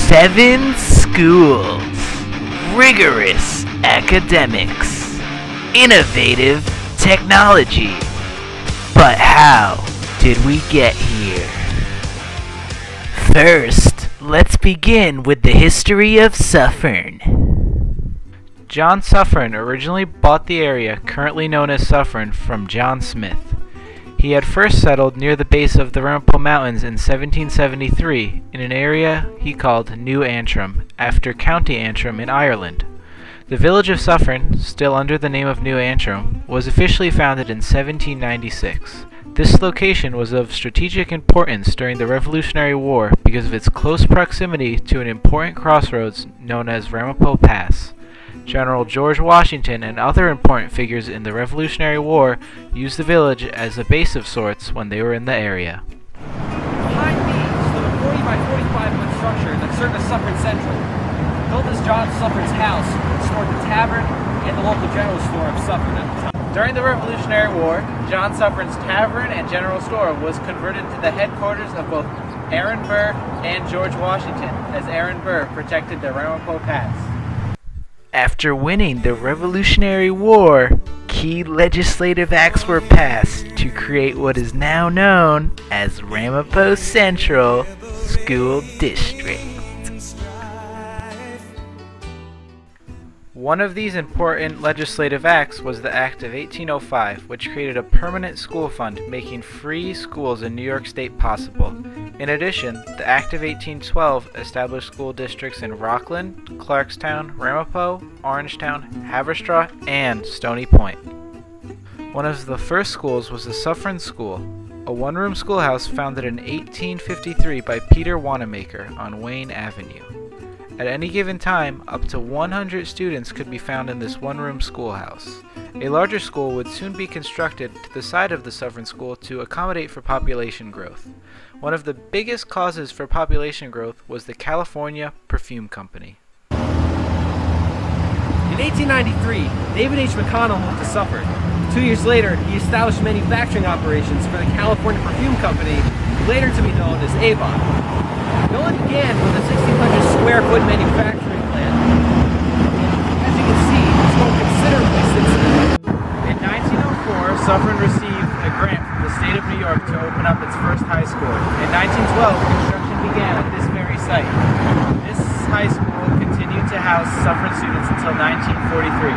Seven schools, rigorous academics, innovative technology. But how did we get here? First, let's begin with the history of Suffern. John Suffern originally bought the area currently known as Suffern from John Smith. He had first settled near the base of the Ramapo Mountains in 1773 in an area he called New Antrim, after County Antrim in Ireland. The village of Suffern, still under the name of New Antrim, was officially founded in 1796. This location was of strategic importance during the Revolutionary War because of its close proximity to an important crossroads known as Ramapo Pass. General George Washington and other important figures in the Revolutionary War used the village as a base of sorts when they were in the area. Behind me stood a 40 by 45 foot structure that served as Suffern Central. Built as John Suffern's house, it stored the tavern and the local general store of Suffern at the time. During the Revolutionary War, John Suffern's tavern and general store was converted to the headquarters of both Aaron Burr and George Washington, as Aaron Burr protected the Ramapo Pass. After winning the Revolutionary War, key legislative acts were passed to create what is now known as Ramapo Central School District. One of these important legislative acts was the Act of 1805, which created a permanent school fund making free schools in New York State possible. In addition, the Act of 1812 established school districts in Rockland, Clarkstown, Ramapo, Orangetown, Haverstraw, and Stony Point. One of the first schools was the Suffern School, a one-room schoolhouse founded in 1853 by Peter Wanamaker on Wayne Avenue. At any given time, up to 100 students could be found in this one-room schoolhouse. A larger school would soon be constructed to the side of the Suffern School to accommodate for population growth. One of the biggest causes for population growth was the California Perfume Company. In 1893, David H. McConnell moved to Suffern. 2 years later, he established manufacturing operations for the California Perfume Company, later to be known as Avon. It only began with a 1,600 square foot manufacturing plant. As you can see, it's grown considerably since then. In 1904, Suffern received a grant from the state of New York to open up its first high school. In 1912, construction began at this very site. This high school continued to house Suffern students until 1943.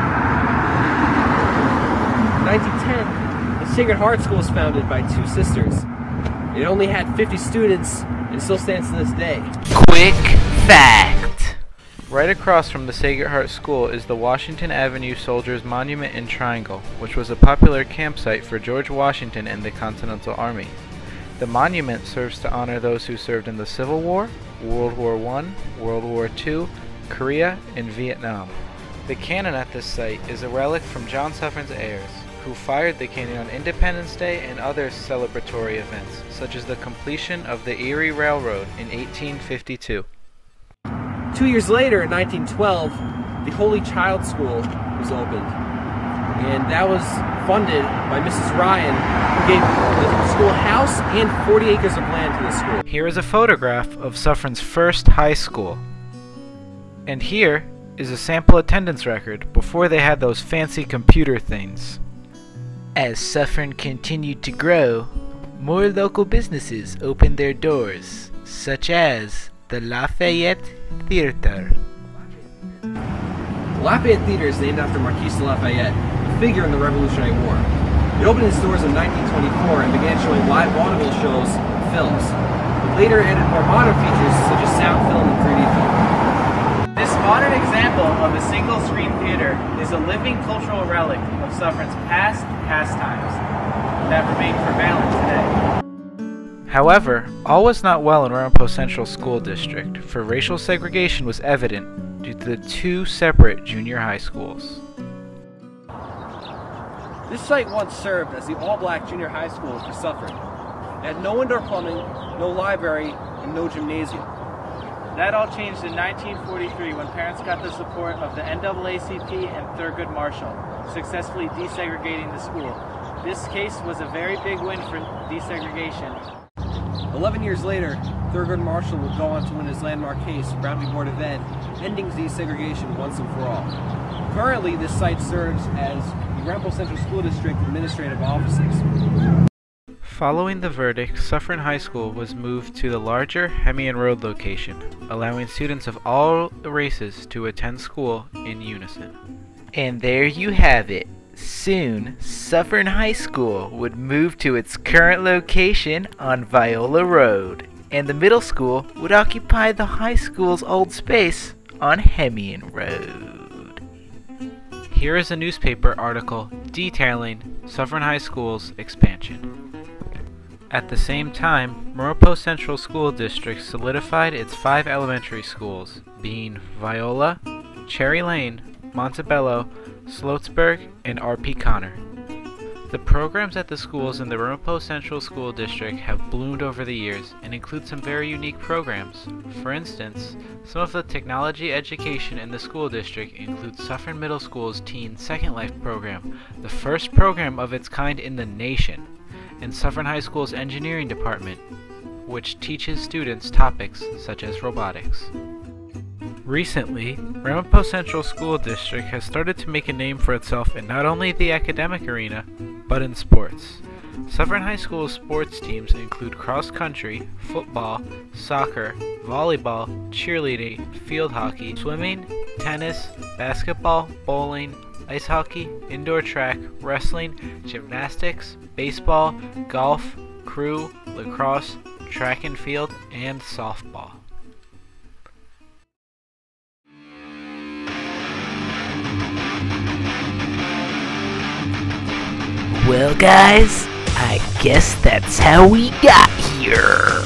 In 1910, the Sacred Heart School was founded by two sisters. It only had 50 students and still stands to this day. Quick fact. Right across from the Sacred Heart School is the Washington Avenue Soldiers Monument and Triangle, which was a popular campsite for George Washington and the Continental Army. The monument serves to honor those who served in the Civil War, World War I, World War II, Korea, and Vietnam. The cannon at this site is a relic from John Suffern's heirs, who fired the cannon on Independence Day and other celebratory events, such as the completion of the Erie Railroad in 1852. 2 years later, in 1912, the Holy Child School was opened. And that was funded by Mrs. Ryan, who gave the school house and 40 acres of land to the school. Here is a photograph of Suffern's first high school. And here is a sample attendance record before they had those fancy computer things. As Suffern continued to grow, more local businesses opened their doors, such as the Lafayette Theater. The Lafayette Theater is named after Marquis de Lafayette, a figure in the Revolutionary War. It opened its doors in 1924 and began showing live vaudeville shows and films. It later added more modern features such as sound film and 3D film. This modern example of a single-screen theater is a living cultural relic of Suffern's past pastimes that remain prevalent today. However, all was not well in Ramapo Central School District, for racial segregation was evident due to the two separate junior high schools. This site once served as the all-black junior high school for Suffern. It had no indoor plumbing, no library, and no gymnasium. That all changed in 1943 when parents got the support of the NAACP and Thurgood Marshall, successfully desegregating the school. This case was a very big win for desegregation. 11 years later, Thurgood Marshall would go on to win his landmark case, Brown v. Board of Ed, ending desegregation once and for all. Currently, this site serves as the Ramapo Central School District administrative offices. Following the verdict, Suffern High School was moved to the larger Hemian Road location, allowing students of all races to attend school in unison. And there you have it. Soon, Suffern High School would move to its current location on Viola Road, and the middle school would occupy the high school's old space on Hemian Road. Here is a newspaper article detailing Suffern High School's expansion. At the same time, Ramapo Central School District solidified its 5 elementary schools, being Viola, Cherry Lane, Montebello, Sloatsburg, and R.P. Connor. The programs at the schools in the Ramapo Central School District have bloomed over the years and include some very unique programs. For instance, some of the technology education in the school district includes Suffern Middle School's Teen Second Life program, the first program of its kind in the nation, and Suffern High School's engineering department, which teaches students topics such as robotics. Recently, Ramapo Central School District has started to make a name for itself in not only the academic arena, but in sports. Suffern High School's sports teams include cross-country, football, soccer, volleyball, cheerleading, field hockey, swimming, tennis, basketball, bowling, ice hockey, indoor track, wrestling, gymnastics, baseball, golf, crew, lacrosse, track and field, and softball. Well, guys, I guess that's how we got here.